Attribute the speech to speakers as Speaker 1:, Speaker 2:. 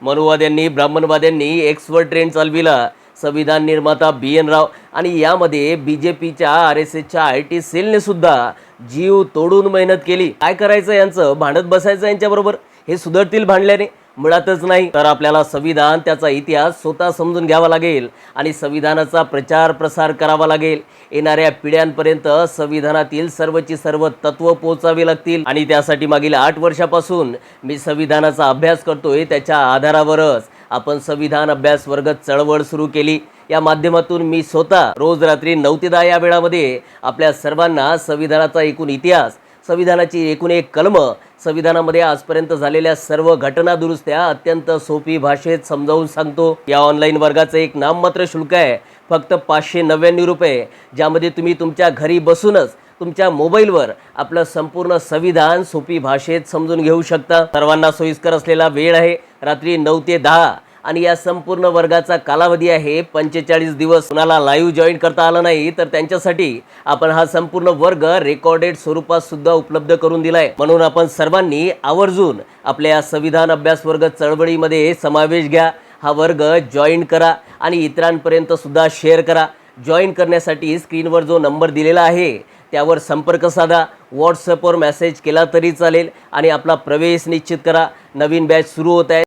Speaker 1: मनुवाद्यांनी ब्राह्मणवाद्यांनी Xavier trend चालविला, संविधान निर्माता BN राव आणि यामध्ये BJPच्या RSSच्या IT सेलने सुद्धा जीव तोडून मेहनत केली। काय करायचं यांचं, भांडत बसायचं यांच्याबरोबर? हे सुधरतील भांडल्याने? मुळातच नाही। तर आपल्याला संविधान, त्याचा इतिहास स्वतः समजून घ्यावा लागेल आणि संविधानाचा प्रचार प्रसार करावा लागेल। येणाऱ्या पिढ्यांपर्यंत संविधानातील सर्वची सर्व तत्व पोहोचावी लागतील आणि त्यासाठी मागील 8 वर्षापासून मी संविधानाचा अभ्यास करतोय। त्याच्या आधारावरच आपण संविधान अभ्यास वर्ग चळवळ सुरू केली। या माध्यमातून मी स्वतः रोज रात्री 9 ते 10 या वेळामध्ये आपल्या सर्वांना संविधानाचा एकूण इतिहास, संविधानाची एकूण एक कलम, संविधानामध्ये आजपर्यंत झालेल्या सर्व घटना दुरुस्त्या अत्यंत सोपी भाषेत समजावून सांगतो। या ऑनलाईन वर्गाचं एक नाममात्र शुल्क आहे, फक्त 599 रुपये, ज्यामध्ये तुम्ही तुमच्या घरी बसूनच तुमच्या मोबाईलवर आपलं संपूर्ण संविधान सोपी भाषेत समजून घेऊ शकता। सर्वांना सोयीस्कर असलेला वेळ आहे रात्री 9 ते 10 आणि या संपूर्ण वर्गाचा कालावधी आहे 45 दिवस। कुणाला लाईव्ह जॉईन करता आलं नाही तर त्यांच्यासाठी आपण हा संपूर्ण वर्ग रेकॉर्डेड स्वरूपात सुद्धा उपलब्ध करून दिलाय। म्हणून आपण सर्वांनी आवर्जून आपल्या संविधान अभ्यास वर्ग चळवळीमध्ये समावेश घ्या। हा वर्ग जॉईन करा आणि इतरांपर्यंत सुद्धा शेअर करा। जॉईन करण्यासाठी स्क्रीनवर जो नंबर दिलेला आहे त्यावर संपर्क साधा, व्हॉट्सअपवर मेसेज केला तरी चालेल आणि आपला प्रवेश निश्चित करा। नवीन बॅच सुरू होत आहे।